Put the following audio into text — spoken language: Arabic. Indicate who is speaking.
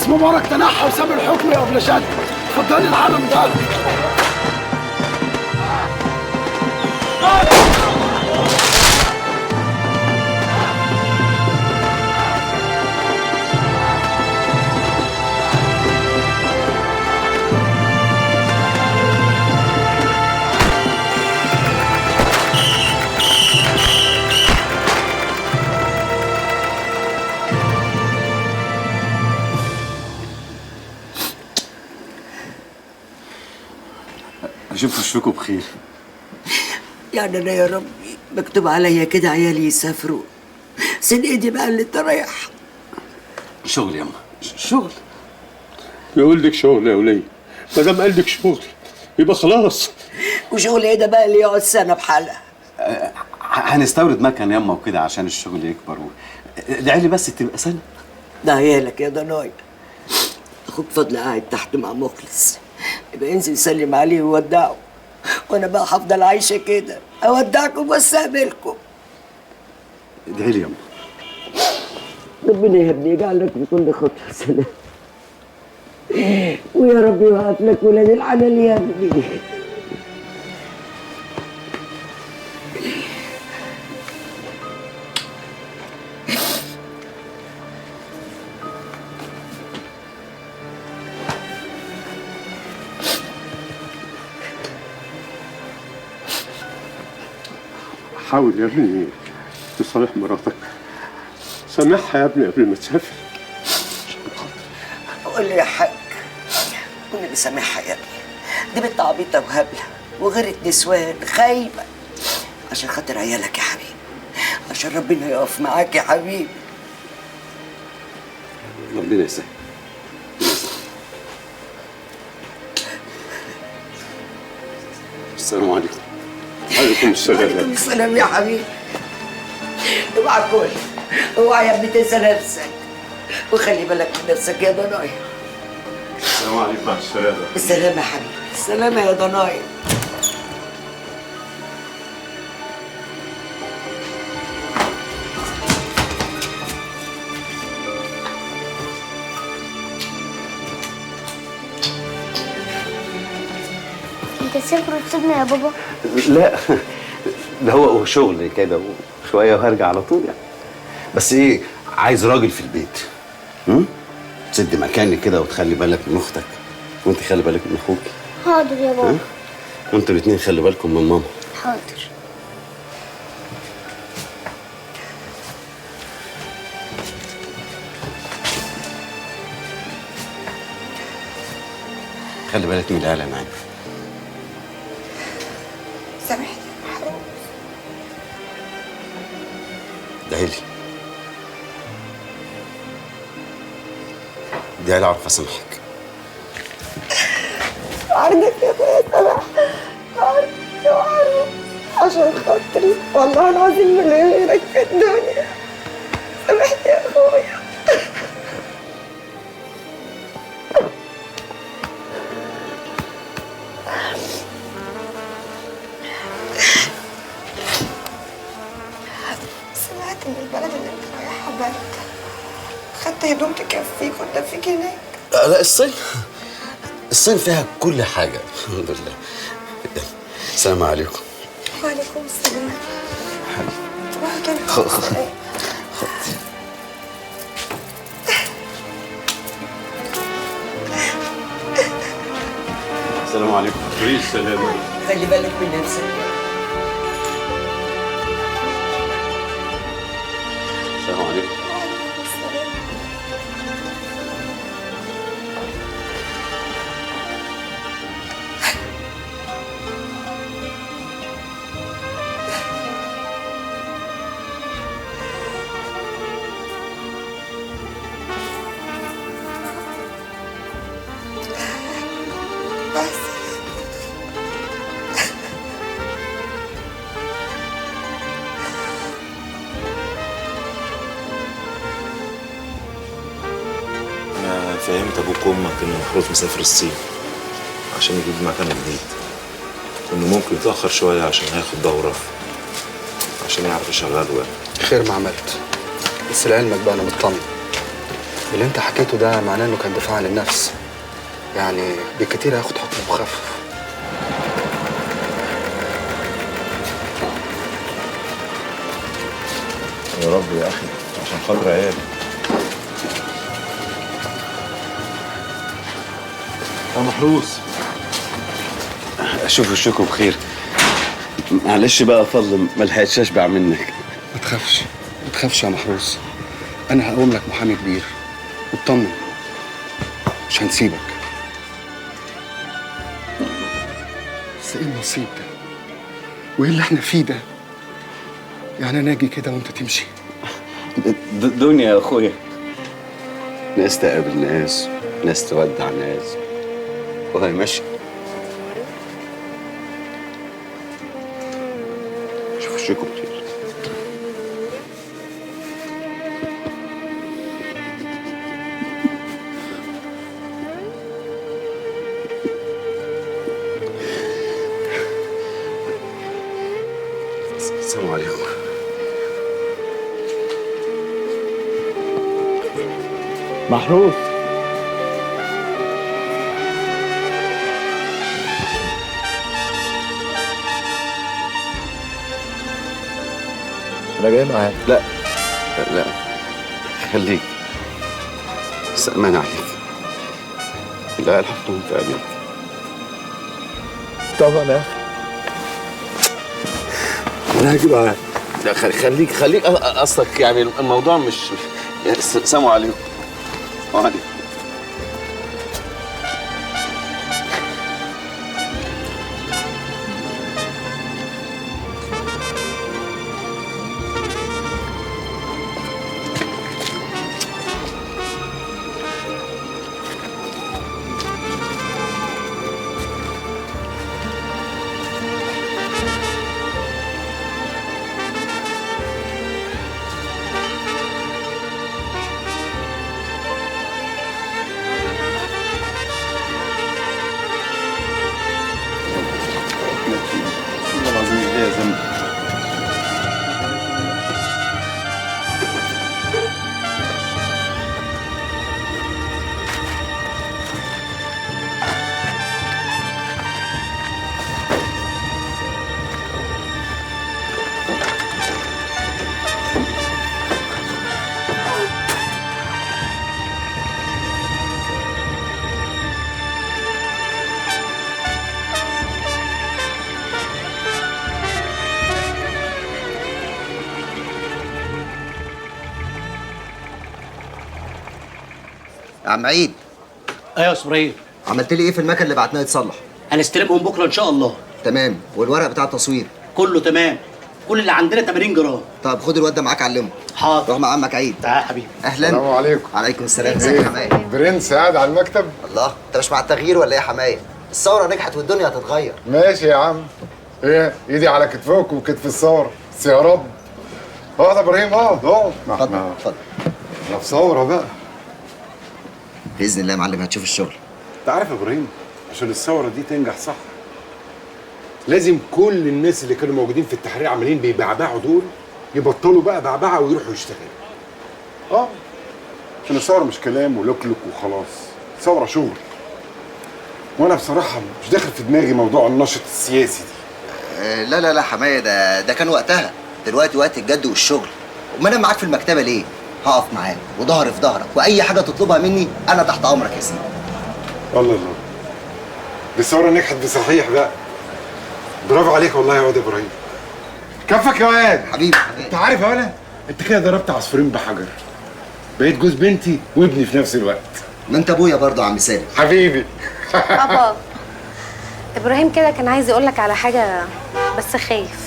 Speaker 1: الرئيس مبارك تنحى وساب الحكم يا ابن شد. اتفضلي العالم ده.
Speaker 2: اشوف وشكم بخير.
Speaker 3: يعني انا يا ربي مكتوب عليا كده عيالي يسافروا، سن ايدي بقى اللي انت رايح.
Speaker 2: شغل ياما، شغل.
Speaker 4: يقول لك شغل يا وليه، ما دام قال لك شغل يبقى خلاص.
Speaker 3: وشغل ايه ده بقى اللي يقعد سنه بحالها؟
Speaker 2: هنستورد مكن ياما وكده عشان الشغل يكبر. ادعي لي بس تبقى سنه.
Speaker 3: ده عيالك يا ضناي. اخوك فضل قاعد تحت مع مخلص، يبقى انزل سلم عليه وودعه، وانا بقى هفضل عايشه كده اودعكم واستقبلكم.
Speaker 2: ادعي لي ياما.
Speaker 3: ربنا يا ابني يجعلك في كل خطوه سلام، ويا رب يوقف لك ولاد الحلال يا ابني.
Speaker 4: حاول يا ابني تصالح مراتك، سامحها يا ابني قبل ما تسافر.
Speaker 3: قول لي يا حاج، والنبي سامحها يا ابني، دي بنت عبيطه وهبله وغيرت نسوان خايبه، عشان خاطر عيالك يا حبيبي، عشان ربنا يقف معاك يا حبيبي.
Speaker 2: ربنا يسهل. السلام عليكم.
Speaker 4: وعليكم السلام.
Speaker 3: وعليكم السلام يا حبيبي. اوعى كل، اوعى يا ابني تنسى نفسك، وخلي بالك من نفسك يا ضنايا.
Speaker 4: السلام عليكم. مع السلامة.
Speaker 3: بالسلامة يا حبيبي، بالسلامة يا ضنايا.
Speaker 5: انت تسافر وتسيبنا يا بابا؟
Speaker 2: لا، ده هو شغل كده وشويه وهرجع على طول يعني. بس ايه، عايز راجل في البيت. تسد مكاني كده وتخلي بالك من اختك، وانت خلي بالك من اخوك.
Speaker 5: حاضر يا بابا.
Speaker 2: وانتوا الاتنين خلي بالكم من ماما.
Speaker 5: حاضر.
Speaker 2: خلي بالك من العيال معاك.
Speaker 3: سامحني يا محروس.
Speaker 2: ادعيلي. ادعيلي اعرف اسامحك.
Speaker 3: عرضك يا اخويا سامح، عرضك يا محروس، عشان خاطري والله العظيم ما ليا غيرك في الدنيا. سامحني يا اخويا.
Speaker 6: سمعت ان البلد اللي انت رايحها برد، خدت هدوم تكفيك وتدفيك هناك.
Speaker 2: لا، الصين فيها كل حاجة الحمد لله. السلام عليكم.
Speaker 6: وعليكم السلام. صباح كده.
Speaker 2: السلام عليكم.
Speaker 4: السلام.
Speaker 3: خلي بالك من نفسك.
Speaker 2: السلام عليكم.
Speaker 6: وعليكم السلام. بس
Speaker 7: أنا فهمت أبوك وأمك إن محروس مسافر الصين عشان يجيب مكان جديد، وإنه ممكن يتأخر شوية عشان هياخد دورة عشان يعرف يشغله يعني.
Speaker 8: خير ما عملت، بس لعلمك بقى انا مطمن. اللي انت حكيته ده معناه انه كان دفاع عن النفس، يعني بالكتير هياخد حكم مخفف.
Speaker 7: يا رب يا اخي عشان خاطر عيالي.
Speaker 2: يا محروس اشوف وشكم بخير. معلش بقى فضل ما لحقتش اشبع منك.
Speaker 8: ما تخافش يا محروس، انا هقوم لك محامي كبير واطمن، مش هنسيبك. بس ايه النصيب ده وايه اللي احنا فيه ده؟ يعني انا اجي كده وانت تمشي؟
Speaker 2: دنيا يا اخويا، ناس تقابل ناس تودع ناس، وهي ماشي. شوف وشكم بخير. السلام عليكم.
Speaker 1: محروس
Speaker 7: انا جاي معاك.
Speaker 2: لا خليك، بس امان عليك. لا حطهم في امان.
Speaker 1: طبعا يا اخي
Speaker 2: انا هاجي معاك. لا خليك اصلك يعني الموضوع مش السلام عليكم. وعليكم. والله العظيم ليا ذنب.
Speaker 9: يا عم عيد،
Speaker 10: ايوه يا اسماعيل،
Speaker 9: عملت لي ايه في المكن اللي بعتناه يتصلح؟
Speaker 10: هنستلمهم بكره ان شاء الله.
Speaker 9: تمام، والورق بتاع التصوير؟
Speaker 10: كله تمام، كل اللي عندنا 80 جرام.
Speaker 9: طب خد الواد ده معاك علمه.
Speaker 10: حاضر.
Speaker 9: روح مع عمك عيد.
Speaker 10: تعال يا حبيبي.
Speaker 9: اهلا.
Speaker 4: السلام عليكم.
Speaker 9: وعليكم السلام. ازيك يا حمايه؟
Speaker 4: برنس قاعد على المكتب.
Speaker 9: الله، انت مش مع التغيير ولا ايه يا حمايه؟ الثوره نجحت والدنيا هتتغير.
Speaker 4: ماشي يا عم. ايه، ايدي على كتفك وكتف الثوره، بس يا رب. اقعد يا ابراهيم، اقعد.
Speaker 9: اتفضل اتفضل.
Speaker 4: احنا في ثوره بقى.
Speaker 9: باذن الله يا معلم هتشوف الشغل.
Speaker 4: انت عارف يا ابراهيم، عشان الثوره دي تنجح صح لازم كل الناس اللي كانوا موجودين في التحرير عمالين بيبعبعوا دول يبطلوا بقى بعبعه ويروحوا يشتغلوا. عشان الثوره مش كلام ولوكلوك وخلاص، ثوره شغل. وانا بصراحه مش داخل في دماغي موضوع النشط السياسي دي.
Speaker 9: لا حمايه، ده كان وقتها. دلوقتي وقت الجد والشغل. وما انا معاك في المكتبه ليه؟ هقف معاك وظهري في ظهرك، واي حاجه تطلبها مني انا تحت امرك يا سيدي.
Speaker 4: الله دي الثوره نجحت بصحيح بقى. برافو عليك والله يا واد ابراهيم. كفك يا واد.
Speaker 9: حبيبي.
Speaker 4: انت عارف يا ولا، انت كده ضربت عصفورين بحجر. بقيت جوز بنتي وابني في نفس الوقت.
Speaker 9: ما انت ابويا برضه يا عم سالم.
Speaker 11: بابا ابراهيم كده كان عايز يقول لك على حاجه بس خايف.